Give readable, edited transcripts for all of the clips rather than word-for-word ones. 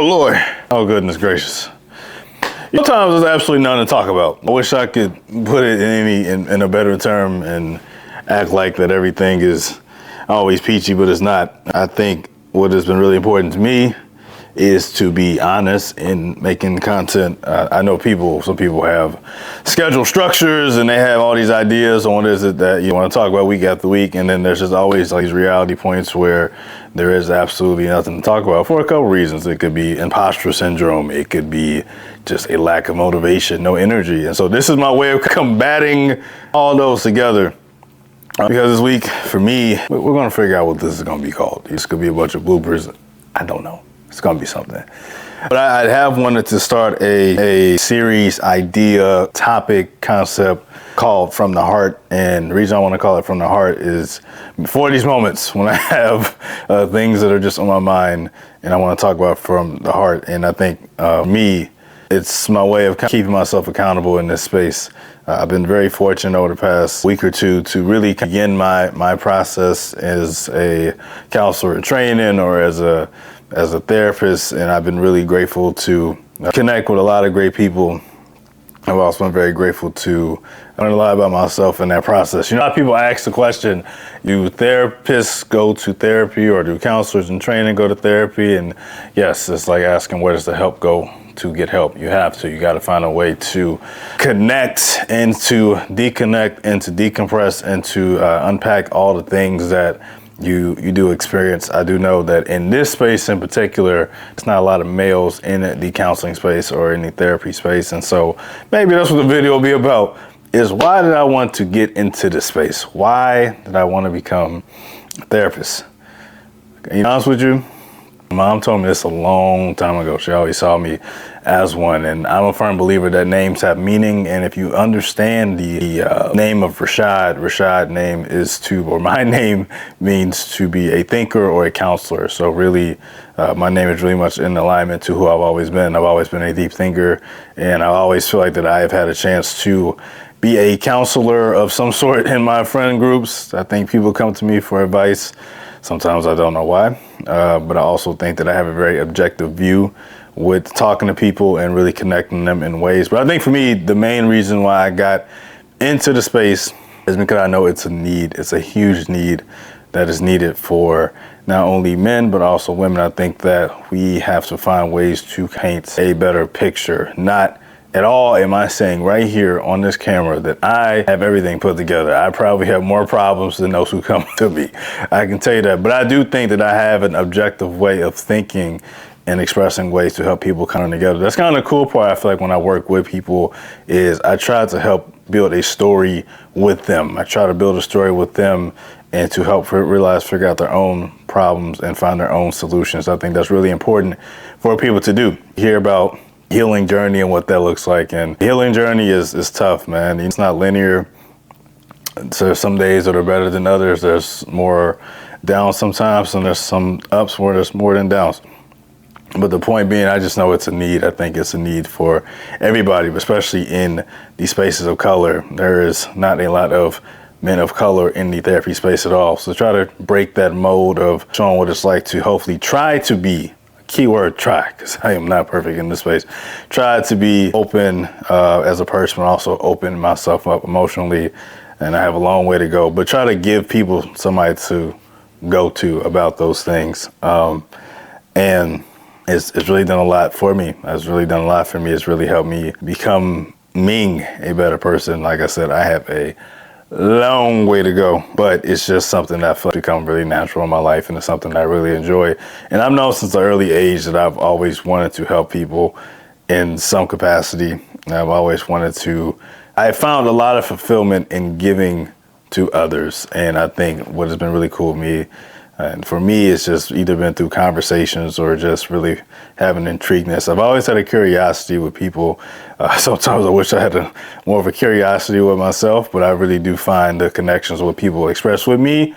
Oh, Lord. Oh, goodness gracious. Sometimes there's absolutely nothing to talk about. I wish I could put it in a better term and act like that everything is always peachy, but it's not. I think what has been really important to me is to be honest in making content. I know some people have scheduled structures and they have all these ideas on what is it that you want to talk about week after week. And then there's just always like these reality points where there is absolutely nothing to talk about for a couple reasons. It could be imposter syndrome. It could be just a lack of motivation, no energy. And so this is my way of combating all those together. Because this week, for me, we're going to figure out what this is going to be called. This could be a bunch of bloopers. I don't know. It's going to be something. But I have wanted to start a series idea, topic, concept called From the Heart. And the reason I want to call it From the Heart is for these moments when I have things that are just on my mind and I want to talk about from the heart. And I think it's my way of keeping myself accountable in this space. I've been very fortunate over the past week or two to really begin my process as a counselor in training or as a therapist, and I've been really grateful to connect with a lot of great people. I've also been very grateful to learn a lot about myself in that process. You know, a lot of people ask the question, do therapists go to therapy or do counselors in training go to therapy? And yes, it's like asking where does the help go to get help. You have to. You got to find a way to connect and to deconnect and to decompress and to unpack all the things that you do experience. I do know that in this space in particular, it's not a lot of males in the counseling space or in the therapy space. And so maybe that's what the video will be about, is why did I want to get into this space? Why did I want to become a therapist? To be honest with you, my mom told me this a long time ago. She always saw me as one, and I'm a firm believer that names have meaning. And if you understand the name of Rashad name is my name means to be a thinker or a counselor. So really, my name is really much in alignment to who I've always been. I've always been a deep thinker, and I always feel like that I have had a chance to be a counselor of some sort in my friend groups. I think people come to me for advice. Sometimes I don't know why, but I also think that I have a very objective view with talking to people and really connecting them in ways. But I think for me, the main reason why I got into the space is because I know it's a need. It's a huge need that is needed for not only men, but also women. I think that we have to find ways to paint a better picture. Not at all am I saying right here on this camera that I have everything put together. I probably have more problems than those who come to me. I can tell you that. But I do think that I have an objective way of thinking and expressing ways to help people come together. That's kind of the cool part, I feel like, when I work with people, is I try to help build a story with them. I try to build a story with them and to help figure out their own problems and find their own solutions. I think that's really important for people to do. Hear about healing journey and what that looks like. And the healing journey is tough, man. It's not linear. So some days that are better than others. There's more downs sometimes, and there's some ups where there's more than downs. But the point being, I just know it's a need. I think it's a need for everybody, especially in these spaces of color. There is not a lot of men of color in the therapy space at all. So try to break that mold of showing what it's like to hopefully try to be, keyword try, because I am not perfect in this space, try to be open as a person, but also open myself up emotionally. And I have a long way to go, but try to give people somebody to go to about those things. And it's really done a lot for me. It's really done a lot for me. It's really helped me become a better person. Like I said, I have a long way to go, but it's just something that has become really natural in my life, and it's something that I really enjoy. And I've known since the early age that I've always wanted to help people in some capacity. I've always wanted to, I found a lot of fulfillment in giving to others. And I think what has been really cool with me, and for me, it's just either been through conversations or just really having intrigueness. I've always had a curiosity with people. Sometimes I wish I had more of a curiosity with myself, but I really do find the connections with people express with me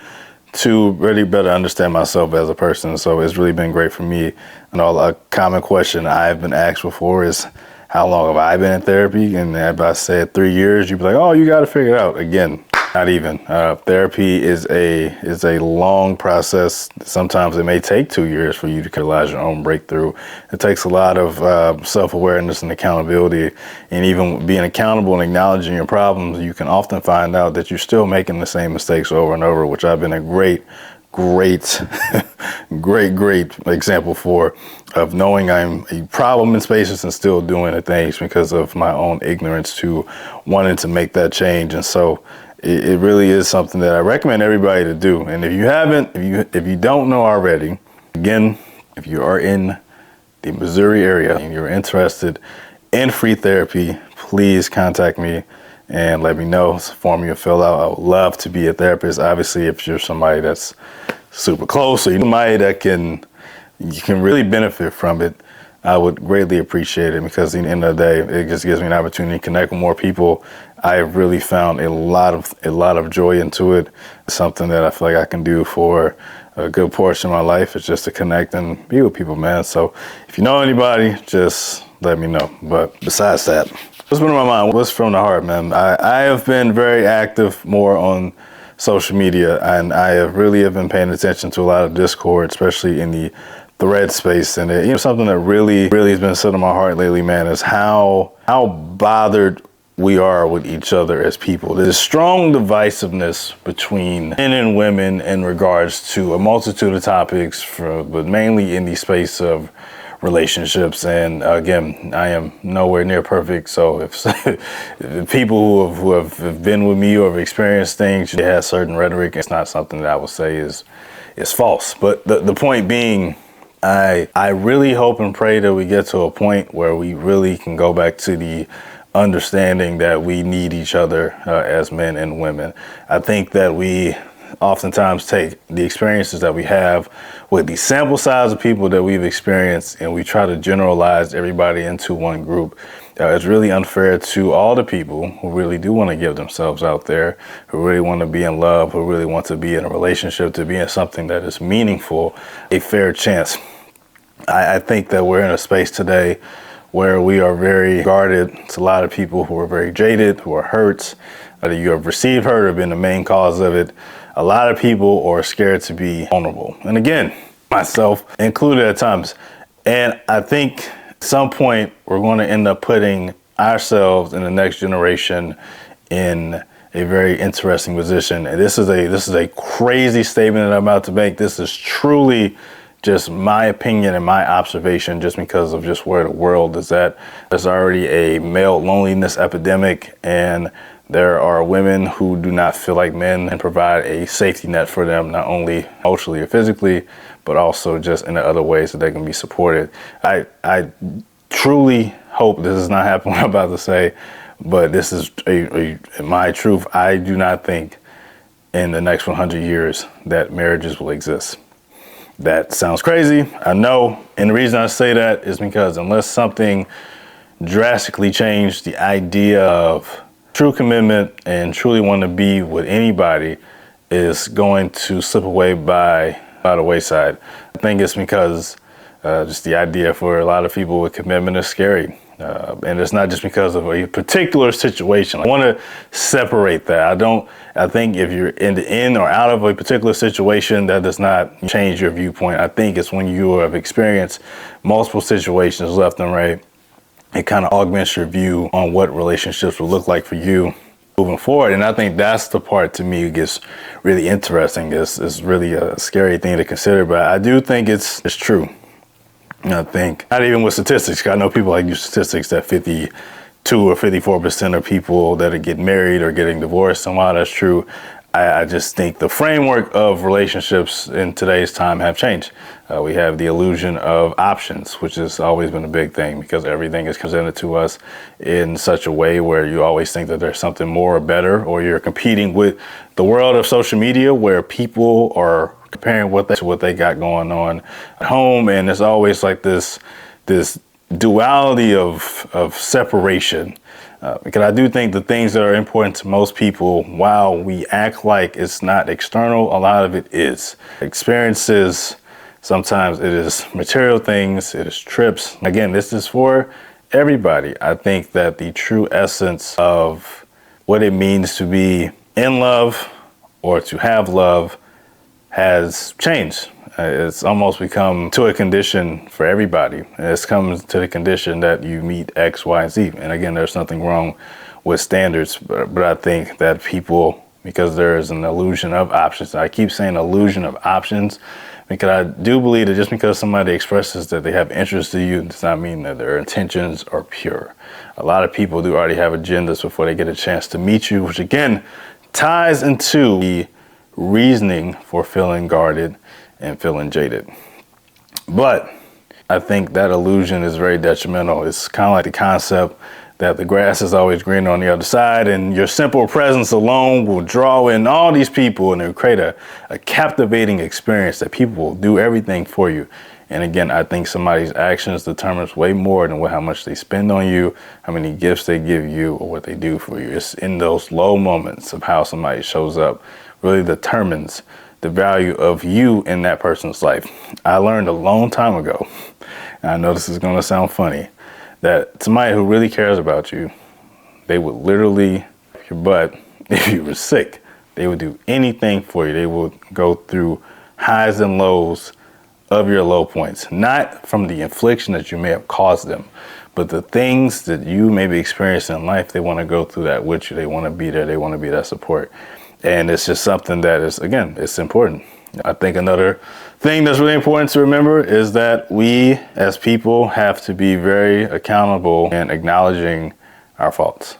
to really better understand myself as a person. So it's really been great for me. And a common question I've been asked before is, how long have I been in therapy? And if I said 3 years, you'd be like, oh, you got to figure it out. Again, Not even. Therapy is a long process. Sometimes it may take 2 years for you to realize your own breakthrough. It takes a lot of self-awareness and accountability, and even being accountable and acknowledging your problems. You can often find out that you're still making the same mistakes over and over, which I've been a great example for, of knowing I'm a problem in spaces and still doing the things because of my own ignorance to wanting to make that change. And so it really is something that I recommend everybody to do. And if you haven't, if you don't know already, again, if you are in the Missouri area and you're interested in free therapy, please contact me and let me know. It's a form you'll fill out. I would love to be a therapist. Obviously, if you're somebody that's super close or you're somebody that you can really benefit from it, I would greatly appreciate it, because at the end of the day, it just gives me an opportunity to connect with more people. I have really found a lot of joy into it. It's something that I feel like I can do for a good portion of my life. It's just to connect and be with people, man. So if you know anybody, just let me know. But besides that, what's been on my mind? What's from the heart, man? I have been very active more on social media, and I have been paying attention to a lot of Discord, especially in the thread space. And something that really has been set on my heart lately, man, is how bothered we are with each other as people. There's strong divisiveness between men and women in regards to a multitude of topics, but mainly in the space of relationships. And again, I am nowhere near perfect. So if people who have been with me or have experienced things, they have certain rhetoric. It's not something that I would say is false. But the point being, I really hope and pray that we get to a point where we really can go back to the understanding that we need each other as men and women. I think that we oftentimes take the experiences that we have with the sample size of people that we've experienced, and we try to generalize everybody into one group. It's really unfair to all the people who really do want to give themselves out there, who really want to be in love, who really want to be in a relationship, to be in something that is meaningful, a fair chance. I think that we're in a space today where we are very guarded. It's a lot of people who are very jaded, who are hurt, either you have received hurt or been the main cause of it. A lot of people are scared to be vulnerable. And again, myself included at times. And I think at some point we're going to end up putting ourselves and the next generation in a very interesting position. And this is a crazy statement that I'm about to make. This is truly just my opinion and my observation, just because of just where the world is at. There's already a male loneliness epidemic, and there are women who do not feel like men and provide a safety net for them, not only emotionally or physically, but also just in the other ways that they can be supported. I truly hope this is not happening, what I'm about to say, but this is my truth. I do not think in the next 100 years that marriages will exist. That sounds crazy, I know. And the reason I say that is because unless something drastically changed, the idea of true commitment and truly want to be with anybody is going to slip away by the wayside. I think it's because just the idea for a lot of people with commitment is scary. And it's not just because of a particular situation. I want to separate that. I think if you're in or out of a particular situation, that does not change your viewpoint. I think it's when you have experienced multiple situations left and right, it kind of augments your view on what relationships will look like for you moving forward. And I think that's the part to me gets really interesting. It's really a scary thing to consider, but I do think it's true. I think not even with statistics. I know people like use statistics that 52 or 54% of people that are getting married or getting divorced. And while that's true, I just think the framework of relationships in today's time have changed. We have the illusion of options, which has always been a big thing, because everything is presented to us in such a way where you always think that there's something more or better, or you're competing with the world of social media where people are comparing what they got going on at home. And it's always like this duality of separation. Because I do think the things that are important to most people, while we act like it's not external, a lot of it is. Experiences, sometimes it is material things, it is trips. Again, this is for everybody. I think that the true essence of what it means to be in love or to have love has changed. It's almost become to a condition for everybody. It's come to the condition that you meet X, Y, and Z. And again, there's nothing wrong with standards, but I think that people, because there is an illusion of options. I keep saying illusion of options because I do believe that just because somebody expresses that they have interest in you does not mean that their intentions are pure. A lot of people do already have agendas before they get a chance to meet you, which again ties into the reasoning for feeling guarded and feeling jaded. But I think that illusion is very detrimental. It's kind of like the concept that the grass is always greener on the other side, and your simple presence alone will draw in all these people and it'll create a captivating experience that people will do everything for you. And again, I think somebody's actions determines way more than how much they spend on you, how many gifts they give you, or what they do for you. It's in those low moments of how somebody shows up really determines the value of you in that person's life. I learned a long time ago, and I know this is going to sound funny, that somebody who really cares about you, they would literally wipe your butt if you were sick. They would do anything for you. They would go through highs and lows of your low points, not from the infliction that you may have caused them, but the things that you may be experiencing in life, they want to go through that with you. They want to be there. They want to be that support. And it's just something that is, again, it's important. I think another thing that's really important to remember is that we as people have to be very accountable in acknowledging our faults.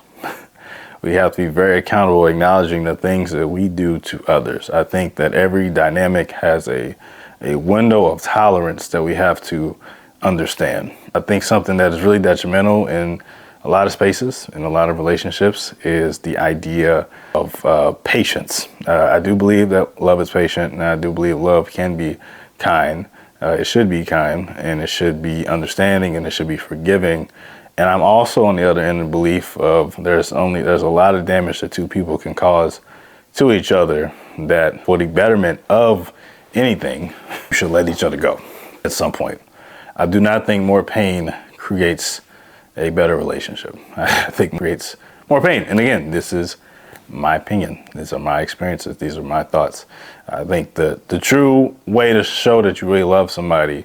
We have to be very accountable acknowledging the things that we do to others. I think that every dynamic has a window of tolerance that we have to understand. I think something that is really detrimental in a lot of spaces, in a lot of relationships, is the idea of patience. I do believe that love is patient, and I do believe love can be kind. It should be kind, and it should be understanding, and it should be forgiving. And I'm also on the other end of the belief of there's a lot of damage that two people can cause to each other that for the betterment of anything, you should let each other go at some point. I do not think more pain creates a better relationship. I think it creates more pain. And again, this is my opinion. These are my experiences. These are my thoughts. I think the true way to show that you really love somebody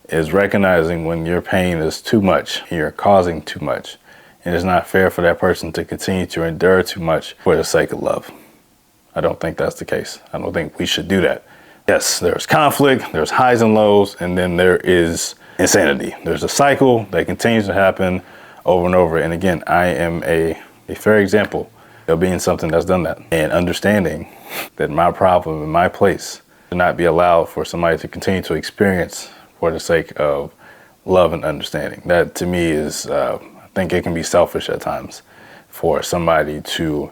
is recognizing when your pain is too much, you're causing too much. And it's not fair for that person to continue to endure too much for the sake of love. I don't think that's the case. I don't think we should do that. Yes, there's conflict, there's highs and lows, and then there is insanity. There's a cycle that continues to happen over and over. And again, I am a fair example of being something that's done that and understanding that my problem in my place should not be allowed for somebody to continue to experience for the sake of love and understanding. That to me is, I think it can be selfish at times for somebody to,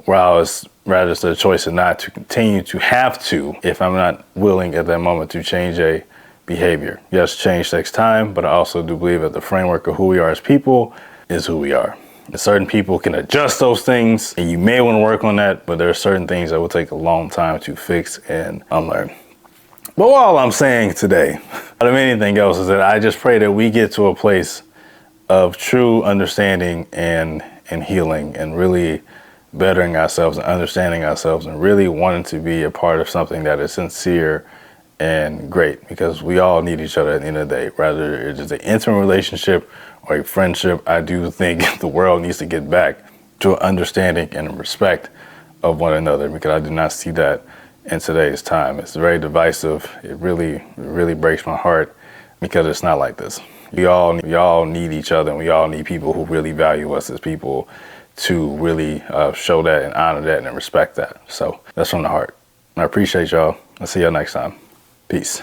while it's rather it's a choice of not to continue to have to, if I'm not willing at that moment to change a behavior. Yes, change takes time, but I also do believe that the framework of who we are as people is who we are. And certain people can adjust those things, and you may want to work on that, but there are certain things that will take a long time to fix and unlearn. But all I'm saying today, out of anything else, is that I just pray that we get to a place of true understanding and healing and really bettering ourselves and understanding ourselves and really wanting to be a part of something that is sincere and great, because we all need each other at the end of the day. Rather it's just an intimate relationship or a friendship, I do think the world needs to get back to an understanding and respect of one another, because I do not see that in today's time. It's very divisive. It really breaks my heart because it's not like this. We all need each other, and we all need people who really value us as people to really show that and honor that and respect that. So that's from the heart. I appreciate y'all. I'll see y'all next time. Peace.